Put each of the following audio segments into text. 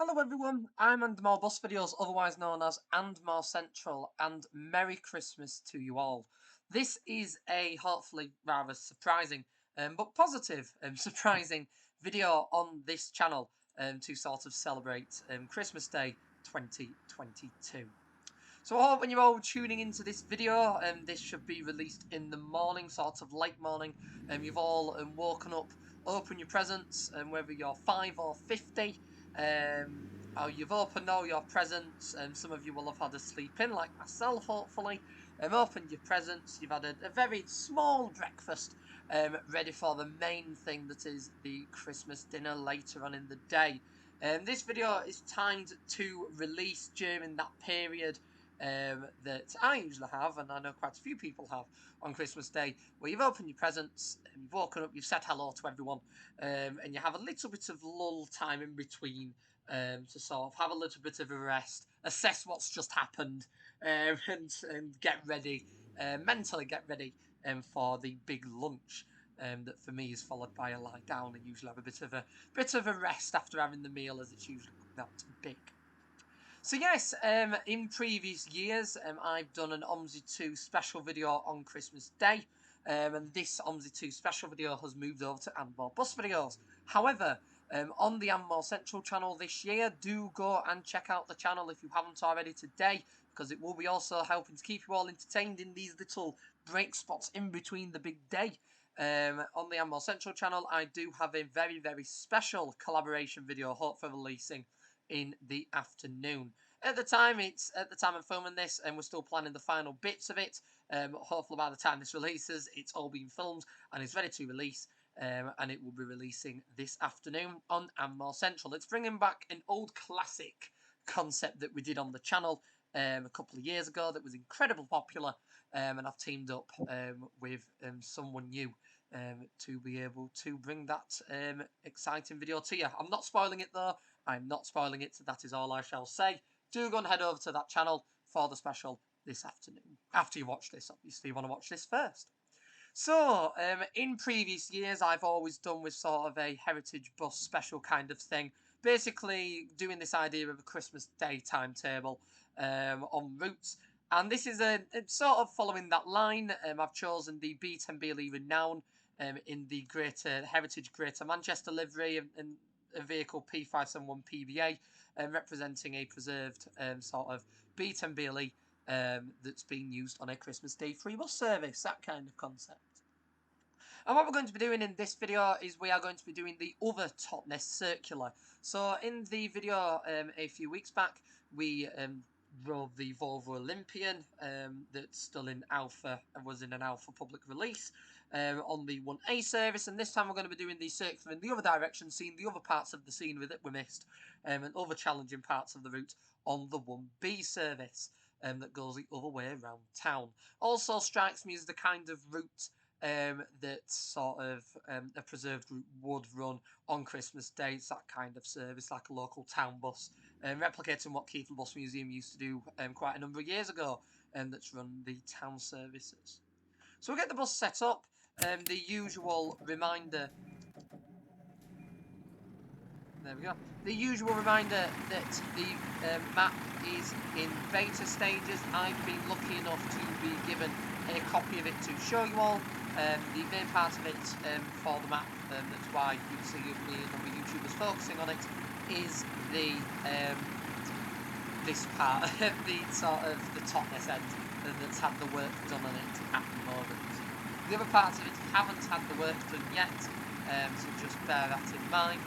Hello everyone, I'm More Bus Videos, otherwise known as More Central, and Merry Christmas to you all. This is a hopefully rather surprising but positive surprising video on this channel to sort of celebrate Christmas Day 2022. So I hope when you're all tuning into this video, this should be released in the morning, sort of late morning, you've all woken up, opened your presents, whether you're 5 or 50, or you've opened all your presents, and some of you will have had a sleep in, like myself, hopefully, opened your presents, you've had a very small breakfast, ready for the main thing that is the Christmas dinner later on in the day. This video is timed to release during that period that I usually have, and I know quite a few people have on Christmas Day, where you've opened your presents, and you've woken up, you've said hello to everyone, and you have a little bit of lull time in between to sort of have a little bit of a rest, assess what's just happened, and get ready, mentally get ready for the big lunch. That for me is followed by a lie down, and usually have a bit of a rest after having the meal, as it's usually not big. So yes, in previous years, I've done an OMSI 2 special video on Christmas Day, and this OMSI 2 special video has moved over to More Bus Videos. However, on the More Central channel this year, do go and check out the channel if you haven't already today, because it will be also helping to keep you all entertained in these little break spots in between the big day. On the More Central channel, I do have a very, very special collaboration video, hopefully releasing in the afternoon. At the time I'm filming this, and we're still planning the final bits of it. Hopefully by the time this releases, it's all been filmed and it's ready to release. And it will be releasing this afternoon on More Central. It's bringing back an old classic concept that we did on the channel a couple of years ago that was incredibly popular, and I've teamed up with someone new to be able to bring that exciting video to you. I'm not spoiling it though. I'm not spoiling it, so that is all I shall say. Do go and head over to that channel for the special this afternoon. After you watch this, obviously, you want to watch this first. So, in previous years, I've always done with sort of a heritage bus special kind of thing. Basically, doing this idea of a Christmas Day timetable on routes. And this is sort of following that line. I've chosen the B10BLE Renown in the Greater Heritage Greater Manchester livery and a vehicle P571PBA, representing a preserved sort of B10BLE that's being used on a Christmas Day free bus service, that kind of concept. And what we're going to be doing in this video is we are going to be doing the other Totnes circular. So in the video a few weeks back, we drove the Volvo Olympian that's still in alpha and was in an alpha public release on the 1A service, and this time we're going to be doing the circular in the other direction, seeing the other parts of the scenery that we missed and other challenging parts of the route on the 1B service that goes the other way around town. Also strikes me as the kind of route that sort of a preserved route would run on Christmas Day. It's that kind of service, like a local town bus, replicating what Keith Bus Museum used to do quite a number of years ago, that's run the town services. So we'll get the bus set up. The usual reminder. There we go. The usual reminder that the map is in beta stages. I've been lucky enough to be given a copy of it to show you all. The main part of it for the map, that's why you see me and other YouTubers focusing on it, is the this part, the sort of the Totnes end that's had the work done on it at the moment. The other parts of it haven't had the work done yet, so just bear that in mind.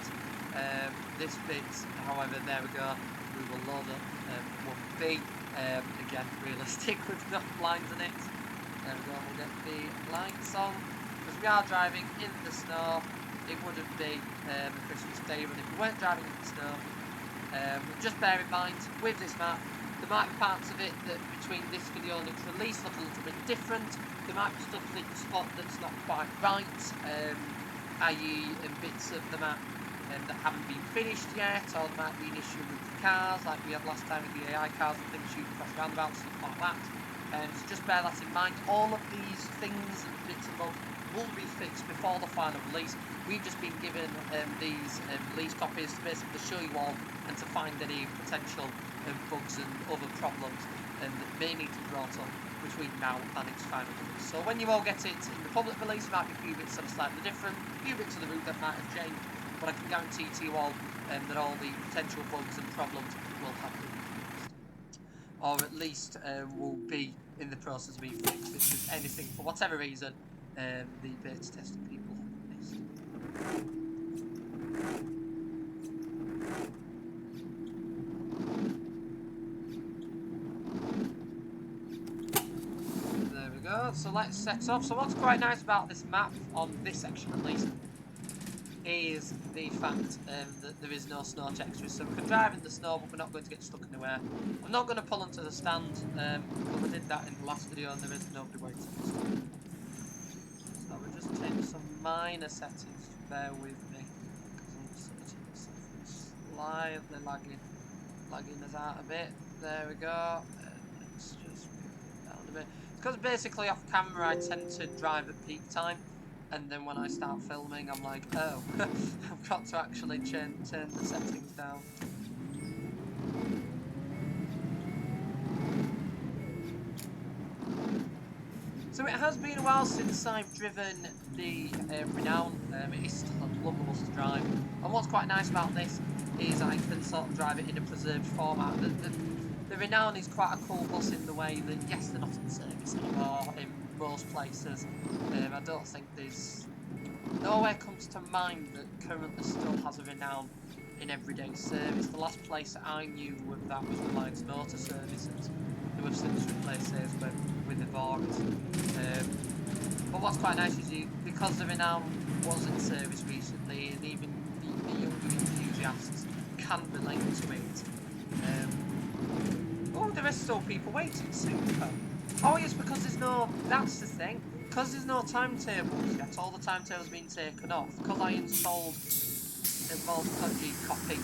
This bit, however, there we go, we will load up 1B, again realistic with no lines in it. There we go, we'll get the lights on, because we are driving in the snow. It wouldn't be a Christmas Day run if we weren't driving in the snow. Just bear in mind, with this map, there might be parts of it that between this video and its release look a little bit different. There might be stuff that you spot that's not quite right, i.e. bits of the map that haven't been finished yet, or there might be an issue with the cars, like we had last time with the AI cars and things shooting across roundabouts, stuff like that. So just bear that in mind. All of these things and bits and bobs will be fixed before the final release. We've just been given these release copies to basically show you all and to find any potential bugs and other problems that may need to be brought up between now and its final release. So when you all get it in the public release, there might be a few bits that are slightly different, a few bits of the route that might have changed, but I can guarantee to you all that all the potential bugs and problems will have been fixed. Or at least will be in the process of being fixed if there's anything, for whatever reason, the beta testing people have missed. There we go, so let's set up. So what's quite nice about this map, on this section at least, is the fact that there is no snow texture. So we can drive in the snow, but we're not going to get stuck anywhere. I'm not going to pull onto the stand, because I did that in the last video and there is nobody waiting. So we'll just change some minor settings, bear with me, because I'm certain myself slightly lagging us out a bit. There we go. Let's just move it down a bit. Because basically off camera I tend to drive at peak time, and then when I start filming I'm like, oh, I've got to actually turn the settings down. So it has been a while since I've driven the Renown. It is still a lovely bus to drive, and what's quite nice about this is I can sort of drive it in a preserved format. The Renown is quite a cool bus in the way that, yes, they're not in service anymore in most places. I don't think there's... Nowhere comes to mind that currently still has a Renown in everyday service. The last place I knew of that was Reliance Motor Services, who have since replaced theirs with Evoris. But what's quite nice is because the Renown was in service recently, and even the younger enthusiasts can relate to it. Oh, there are still people waiting. Super. Oh yes, because there's no... That's the thing. Because there's no timetables yet, all the timetables have been taken off. Because I installed a Volvo copy.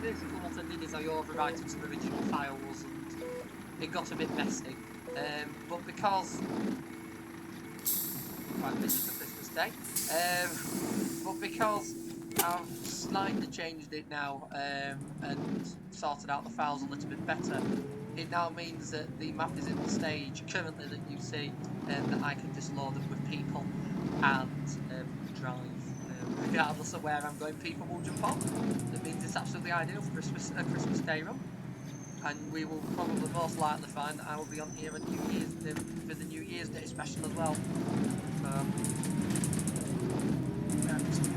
Basically what I did is I overwrote some original files and it got a bit messy. But because... Quite busy for Christmas Day. But because I've slightly changed it now and sorted out the files a little bit better, it now means that the map is in the stage currently that you see, that I can just load it with people and drive. Regardless of where I'm going, people will jump on. That means it's absolutely ideal for Christmas Day run. And we will probably most likely find that I will be on here on New Year's for the New Year's Day special as well. Some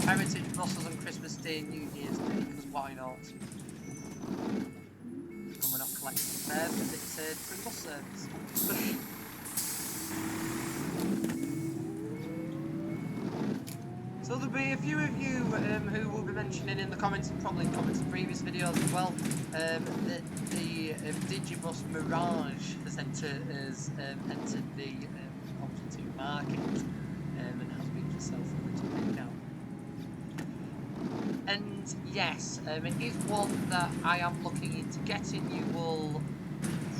heritage buses on Christmas Day and New Year's Day, because why not? And we're not collecting fares because it's a free bus service. So there'll be a few of you who will be mentioning in the comments, and probably in comments of previous videos as well, that the Digibus Mirage has entered the OMSI market and has been for sale for a little bit now. And yes, it is one that I am looking into getting. You will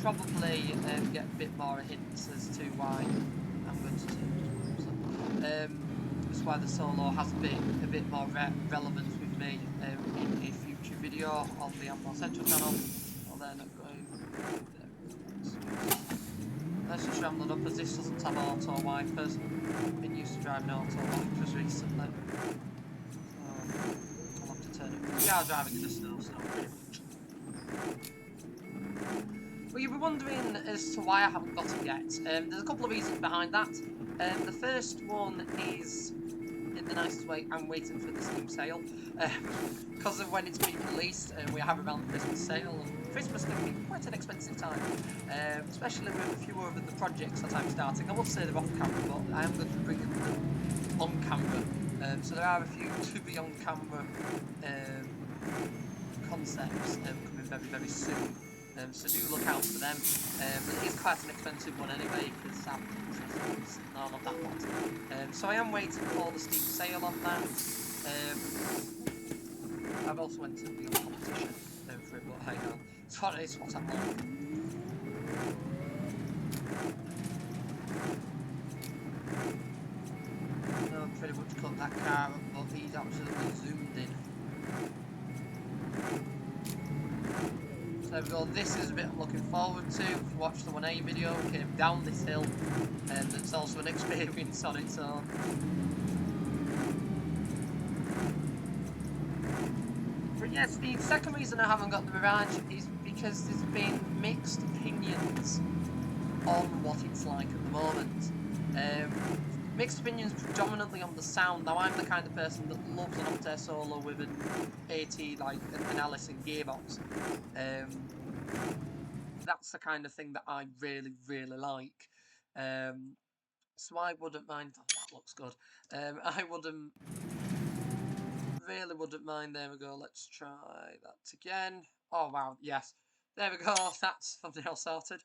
probably get a bit more hints as to why I'm going to do that's why the solo has a bit more relevance with me in a future video on the Ammo Central channel. Well, they're not going. Let's just rambling up, as this doesn't have auto wipers. I've been used to driving auto wipers recently. So I'll have to turn it. We are driving in the snow pretty much. Well, you'll be wondering as to why I haven't got it yet. There's a couple of reasons behind that. The first one is, in the nicest way, I'm waiting for the Steam sale. Because of when it's being released, we have around the Christmas sale, and Christmas can be quite an expensive time. Especially with a few of the projects that I'm starting. I will say they're off camera, but I am going to be bringing them on camera. So there are a few to be on camera concepts coming very, very soon. So do look out for them. But it is quite an expensive one anyway, because I'm interested in all of that lot. So I am waiting for the Steam sale on that. I've also entered the competition for it, but hang on. It's what I'm like. that car, but he's absolutely zoomed in. So there we go, this is a bit I'm looking forward to. If you watched the 1A video, came down this hill, and it's also an experience on its own. But yes, the second reason I haven't got the Mirage is because there's been mixed opinions on what it's like at the moment. Mixed opinions predominantly on the sound. Now I'm the kind of person that loves an Optare Solo with an 80, like an Allison gearbox. That's the kind of thing that I really, really like. So I wouldn't mind. Oh, that looks good. I really wouldn't mind. There we go. Let's try that again. Oh wow, yes. There we go. That's thumbnail sorted.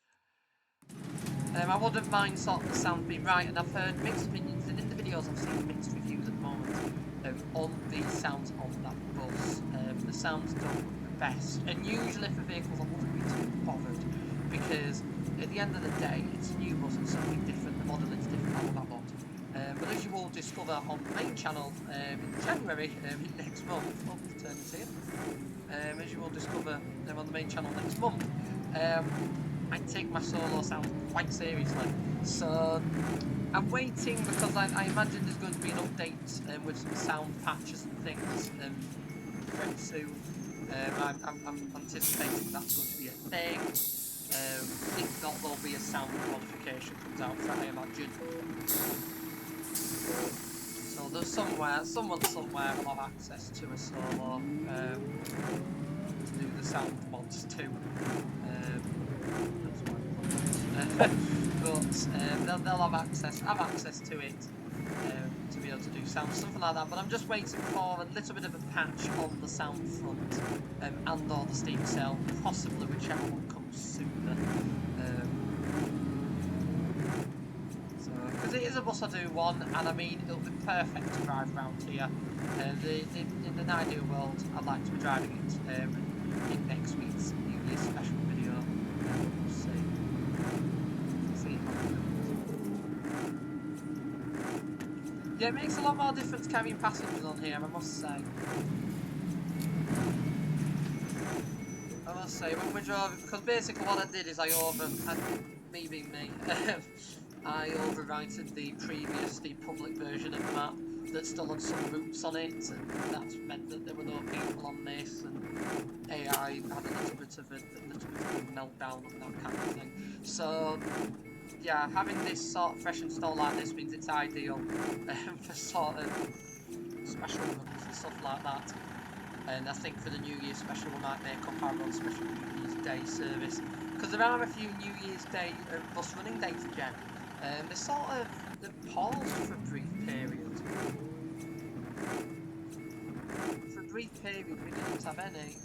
I wouldn't mind sort of the sound being right, and I've heard mixed opinions, and in the videos I've seen mixed reviews at the moment on the sounds on that bus. The sounds don't look the best, and usually for vehicles I wouldn't be too bothered, because at the end of the day it's a new bus, it's something different, the model is different, blah blah blah. But as you will discover on the main channel in January, next month, as you will discover on the main channel next month, I take my solo sound quite seriously, so I'm waiting because I imagine there's going to be an update with some sound patches and things very soon. I'm anticipating that's going to be a thing. If not, there'll be a sound modification comes out, I imagine. So there's someone somewhere will have access to a solo to do the sound mods too. But they'll have access to it to be able to do sound, something like that. But I'm just waiting for a little bit of a patch on the sound front and or the steam cell, possibly whichever one comes sooner. Because it is a bus I do want, and I mean it'll be perfect to drive around here. In an ideal world, I'd like to be driving it in next week's New Year's special video. We'll see. Yeah, it makes a lot more difference carrying passengers on here, I must say. When we drove, because basically what I did is me being me, I overwrited the public version of the map that still had some routes on it, and that's meant that there were no people on this, and AI had a little bit of a meltdown and that kind of thing. So yeah, having this sort of fresh install like this means it's ideal for sort of special runs and stuff like that. And I think for the New Year's special we might make up our own special New Year's Day service, because there are a few New Year's Day bus running dates again. They sort of paused for a brief period. For a brief period we didn't have any.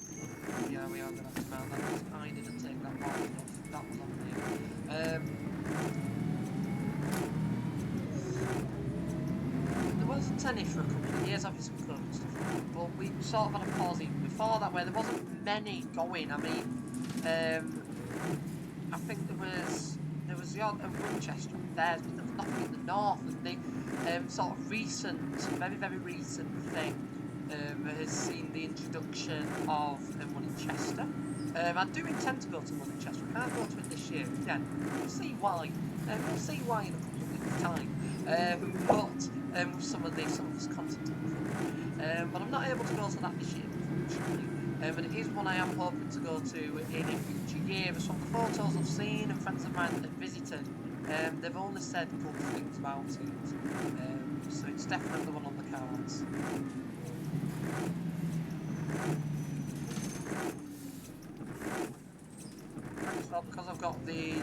Yeah, we are going to have to mount that because I didn't take that long enough. That was on me. There wasn't any for a couple of years, obviously because of stuff like that, but we sort of had a pause even before that where there wasn't many going. I mean, I think there was the odd Winchester up there, but there was nothing in the north, and the sort of recent, very, very recent thing has seen the introduction of one in Chester. I do intend to go to one in Chester. I can't go to it this year. Again, we'll see why. We'll see why in a couple of weeks' time. With some of this content. But I'm not able to go to that this year, unfortunately. But it is one I am hoping to go to in a future year. From the photos I've seen and friends of mine that have visited, they've only said good things about it. So it's definitely one on the cards. Well, because I've got the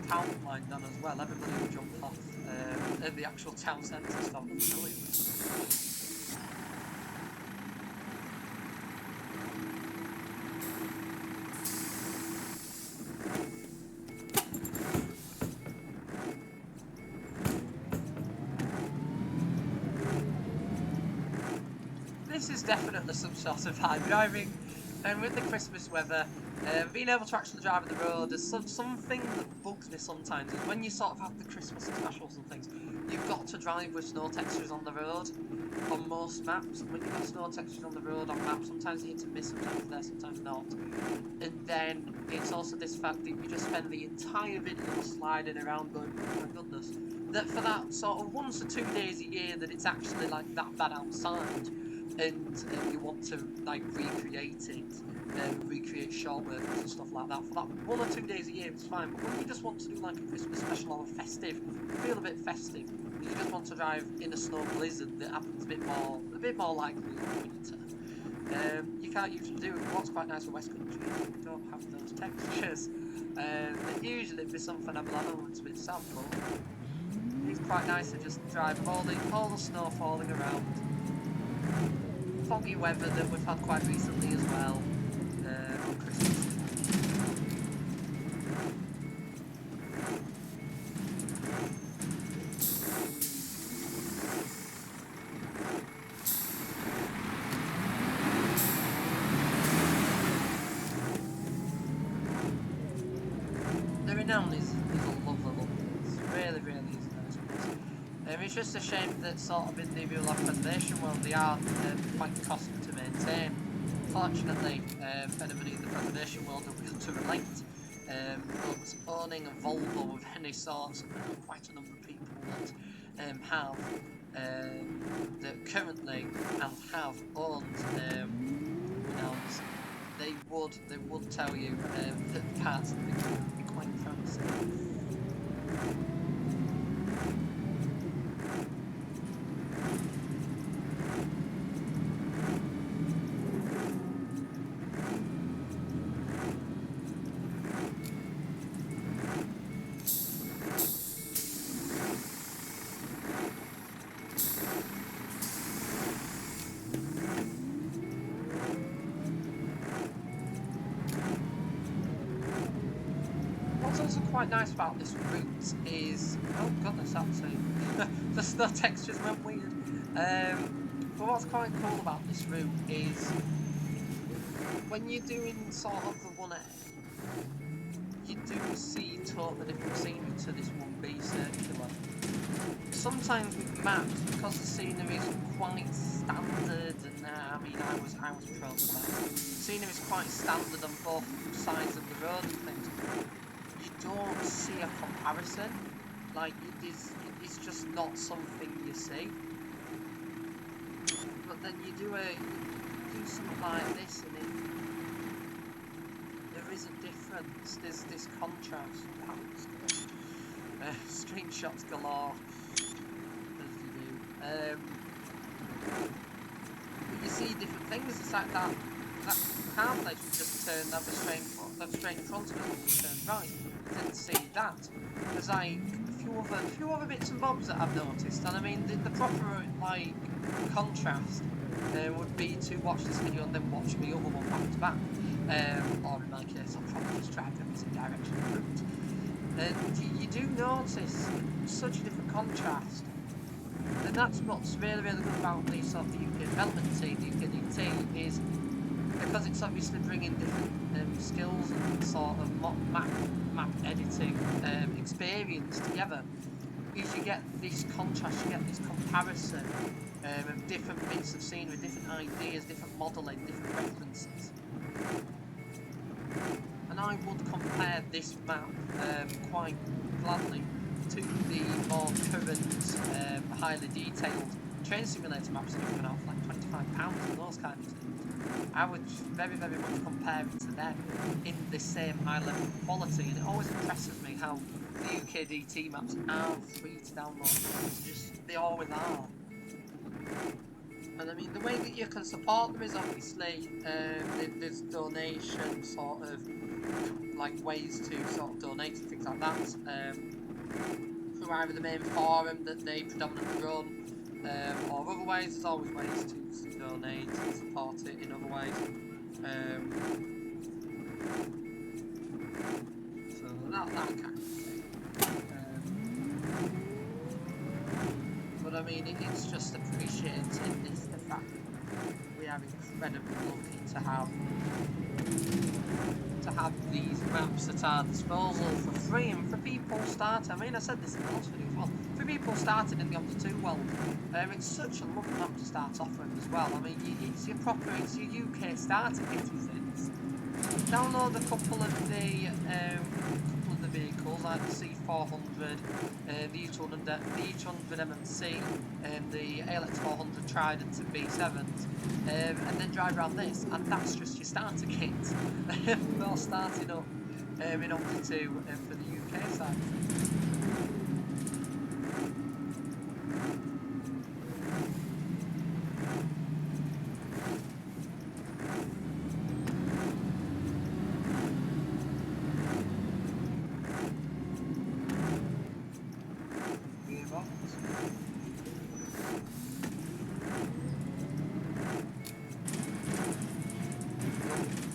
town line done as well, everybody will jump off at the actual town centre stop. Brilliant. This is definitely some sort of hard driving, and with the Christmas weather, being able to actually drive on the road is something that bugs me sometimes. Is when you sort of have the Christmas specials and things, you've got to drive with snow textures on the road on most maps. When you've got snow textures on the road on maps, sometimes you hit and miss, sometimes it's there, sometimes not. And then it's also this fact that you just spend the entire video sliding around going, oh my goodness, that for that sort of 1 to 2 days a year that it's actually like that bad outside, and you want to like recreate it, recreate short workers and stuff like that, for that 1 or 2 days a year it's fine. But when you just want to do like a Christmas special or a festive, feel a bit festive, you just want to drive in a snow blizzard that happens a bit more likely in winter, you can't usually do it. What's quite nice with Westcountry is we don't have those textures. Usually it'd be something I'd be like, oh, it's a bit sad, but it's quite nice to just drive all the snow falling around. Foggy weather that we've had quite recently as well on Christmas. The Renown is a lovely look. It's really is a nice place. It's just a shame that sort of in the real life preservation world they are quite costly to maintain. Fortunately, for anybody in the preservation world will be able to relate. But owning a Volvo of any sort, quite a number of people that have that currently and have owned Renowns, they would tell you that parts of the can be quite pricey. What's also quite nice about this route is, oh goodness, actually, the snow textures went weird. But what's quite cool about this route is when you're doing sort of the 1A, you do see totally different scenery to this 1B circular. Sometimes with maps, because the scenery is quite standard, and I mean, I was prone to that. The scenery is quite standard on both sides of the road and things. You don't see a comparison. Like it's just not something you see. But then you do something like this, and there is a difference. There's this contrast. Wow, it's good. Screenshots galore, as you do. But you see different things. It's like that car place we just turned up straight in front of it and turned right. Didn't see that. There's like a few other bits and bobs that I've noticed, and I mean the proper like contrast would be to watch this video and then watch the other one back to back, or in my case I'll probably just drive them in direction of route. And you do notice such a different contrast, and that's what's really good about the sort of the UK development team, the UK DT, is because it's obviously bringing different skills and sort of map editing experience together. Is you get this contrast, you get this comparison of different bits of scenery, different ideas, different modelling, different references. And I would compare this map quite gladly to the more current, highly detailed train simulator maps that are coming out for like £25 and those kind of things. I would very much compare it to them in the same high level of quality, and it always impresses me how the UK DT maps are free to download. They always are. And I mean, the way that you can support them is obviously there's donation sort of like ways to sort of donate and things like that through either the main forum that they predominantly run, or other ways. There's always ways to donate and support it in other ways. So that kind of thing. But I mean, it's just appreciating this, the fact that we are incredibly lucky to have to have these maps at our disposal for free and for people starting. I mean, I said this in the last video as well. For people starting in the Under 2 world, it's such a lovely map to start off with as well. I mean, it's your UK starter kit, you think. Download a couple of the vehicles like the C400, the E200 MMC, and the ALX 400 Trident and B7s, and then drive around this, and that's just your starter kit for starting up in Under 2 for the UK side.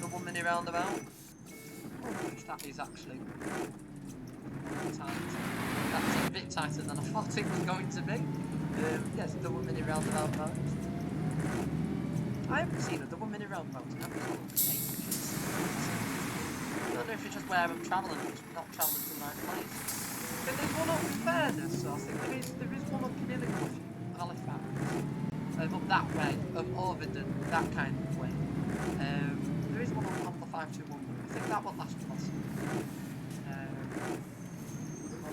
Double mini roundabout. Oh, that is actually tight. That's a bit tighter than I thought it was going to be. Yes, double mini roundabout vibes. I haven't seen a double mini roundabout in absolutely ages. I don't know if it's just where I'm travelling, just not travelling to the right place. But there's one up in Fairness, so I think there is one up in Illicoff, Halifax. Up that way, Overden, that kind of way. There is one on the 521, I think that one last plus.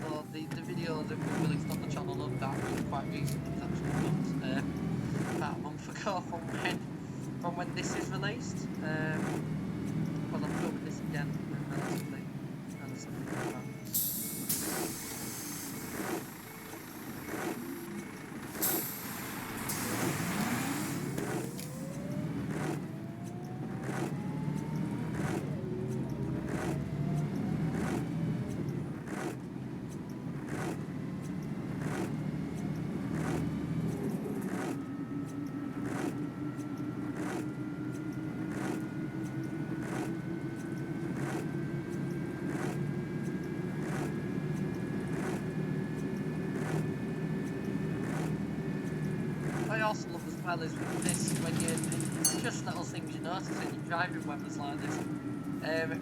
Although the video that was released on the channel of that was quite recent, it was actually filmed about a month ago from when this is released. Because I'm filming this again relatively advanced. I also love as well is with this, when it's just little things you notice in your driving weathers like this,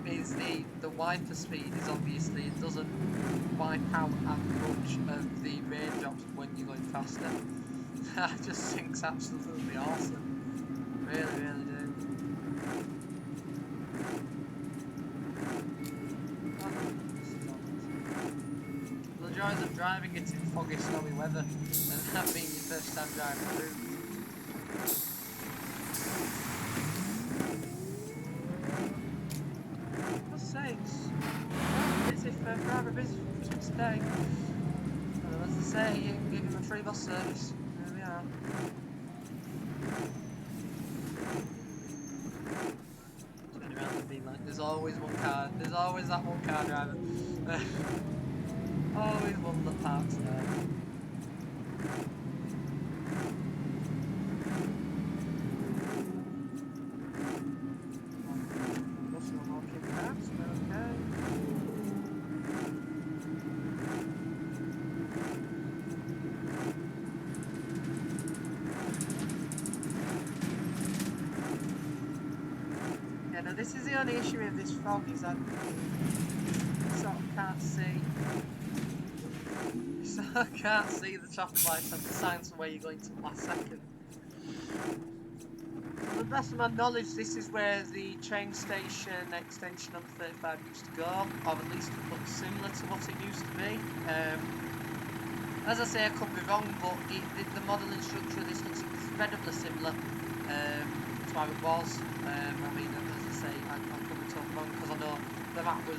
is the wiper speed is obviously, it doesn't wipe out as much of the raindrops when you're going faster. I just think it's absolutely awesome. Really, really do. The joys of driving it in foggy, snowy weather, and that being your first time driving through. For sakes, busy for rather busy for Christmas Day. As I say, you can give him a free bus service. There we are. Turn around and be like, there's always one car. There's always that one car driver. Always one that parks there. Yeah, now this is the only issue with this fog, is that you sort of can't see. You sort of can't see the traffic lights and the signs of where you're going to last second. To the best of my knowledge, this is where the train station extension on 35 used to go, or at least it looks similar to what it used to be. As I say, I could be wrong, but the modelling structure of this looks incredibly similar to how it was. I mean, as I say, I could be totally wrong because I know the map was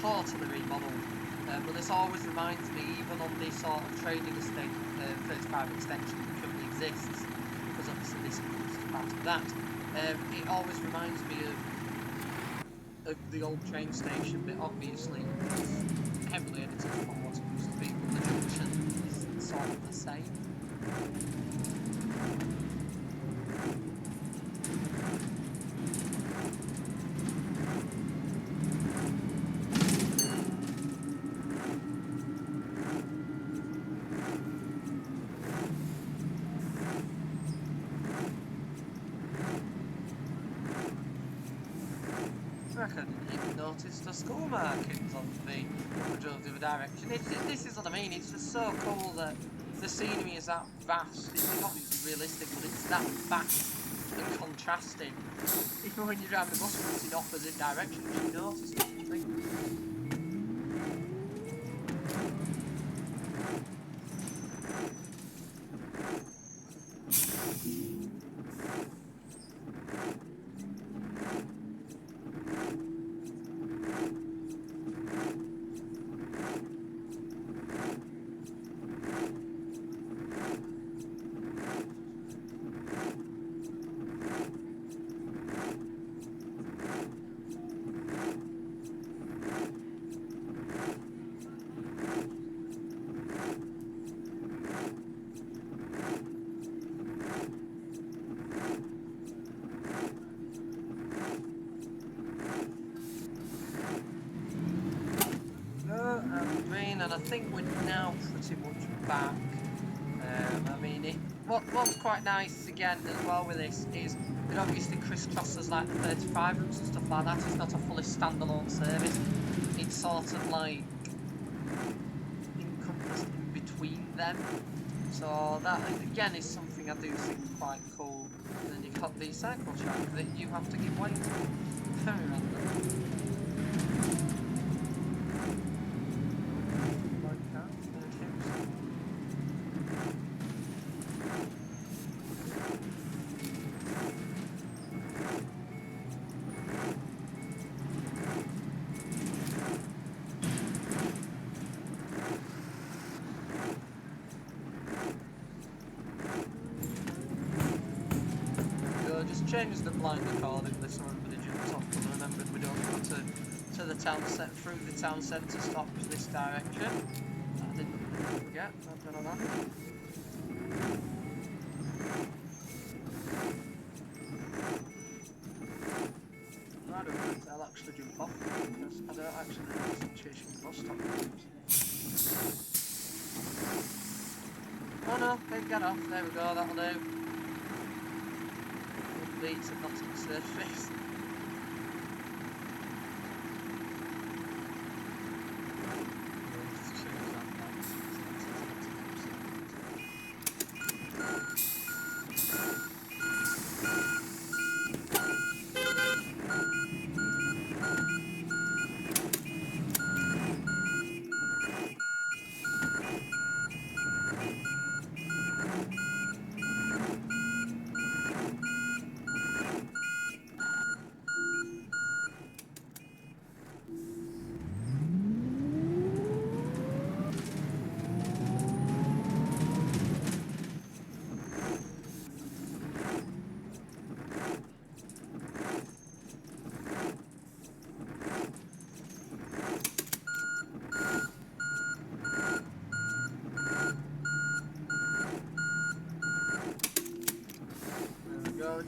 totally remodelled. But this always reminds me, even on this sort of trading estate 35 extension that currently exists, because obviously this comes to part of that, it always reminds me of the old train station, but obviously it's heavily edited from what it used to be, but the junction is sort of the same. I and you notice the school markings on the drove the other direction. This is what I mean. It's just so cool that the scenery is that vast. It's obviously realistic, but it's that vast and contrasting. Even when you're driving the bus routes in opposite directions, you notice such a thing. And green, and I think we're now pretty much back. I mean, what's quite nice again as well with this is it obviously crisscrosses like the 35 routes and stuff like that. It's not a fully standalone service. It's sort of like encompassed in between them. So that again is something I do think quite cool. And then you've got the cycle track that you have to give way to. Very random. Just changes the blind accordingly so everybody jumps off, and remember we don't go to the town centre, through the town centre, stop this direction. I didn't forget, not done on that. I don't know if I'll actually jump off because I don't actually know the situation with bus stop. Oh no, they get off, there we go, that'll do. Beats and not on the surface.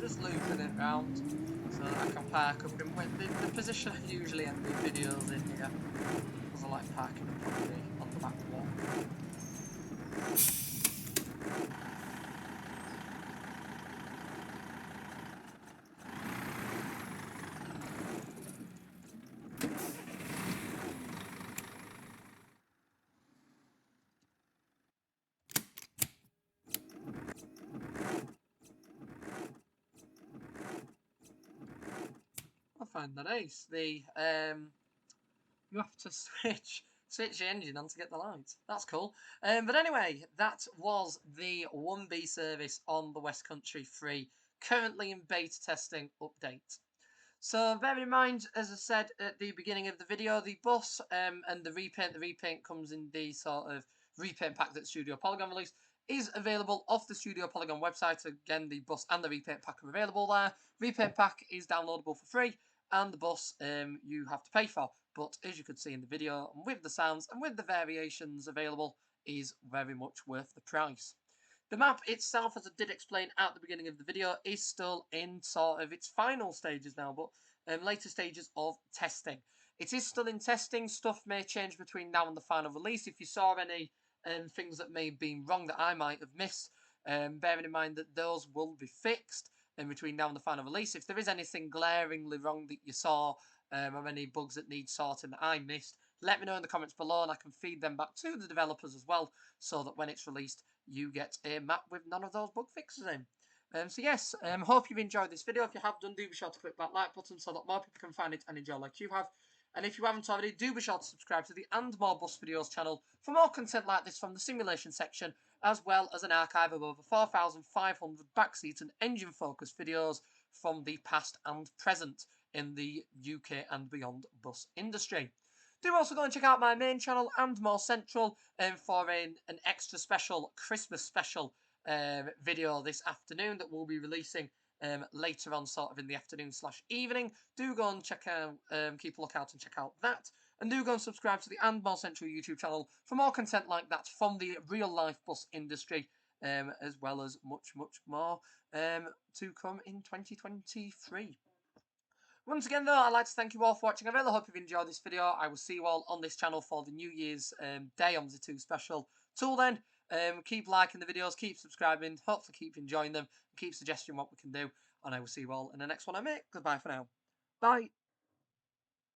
Just looping it round so that I can park up in the position I usually end the videos in here, because I like parking up on the back wall. I find that ace. You have to switch the engine on to get the lights. That's cool. But anyway, that was the 1B service on the Westcountry 3, currently in beta testing update. So bear in mind, as I said at the beginning of the video, the bus and the repaint comes in the sort of repaint pack that Studio Polygon released, is available off the Studio Polygon website. Again, the bus and the repaint pack are available there. Repaint pack is downloadable for free, and the bus you have to pay for. But as you could see in the video, with the sounds and with the variations available, is very much worth the price. The map itself, as I did explain at the beginning of the video, is still in sort of its final stages now, but later stages of testing. It is still in testing. Stuff may change between now and the final release. If you saw any things that may have been wrong that I might have missed, bearing in mind that those will be fixed in between now and the final release. If there is anything glaringly wrong that you saw, or any bugs that need sorting that I missed, let me know in the comments below and I can feed them back to the developers as well, so that when it's released, you get a map with none of those bug fixes in. So yes, hope you've enjoyed this video. If you have done, do be sure to click that like button so that more people can find it and enjoy like you have. And if you haven't already, do be sure to subscribe to the And More Bus Videos channel for more content like this from the simulation section, as well as an archive of over 4,500 backseat and engine focused videos from the past and present in the UK and beyond bus industry. Do also go and check out my main channel And More Central for an extra special Christmas special video this afternoon that we'll be releasing later on, sort of in the afternoon / evening. Do go and check out, keep a lookout and check out that. And do go and subscribe to the And More Central YouTube channel for more content like that from the real life bus industry, as well as much, much more to come in 2023. Once again, though, I'd like to thank you all for watching. I really hope you've enjoyed this video. I will see you all on this channel for the New Year's Day OMSI 2 special. Till then, keep liking the videos, keep subscribing, hopefully keep enjoying them, keep suggesting what we can do, and I will see you all in the next one I make. Goodbye for now. Bye.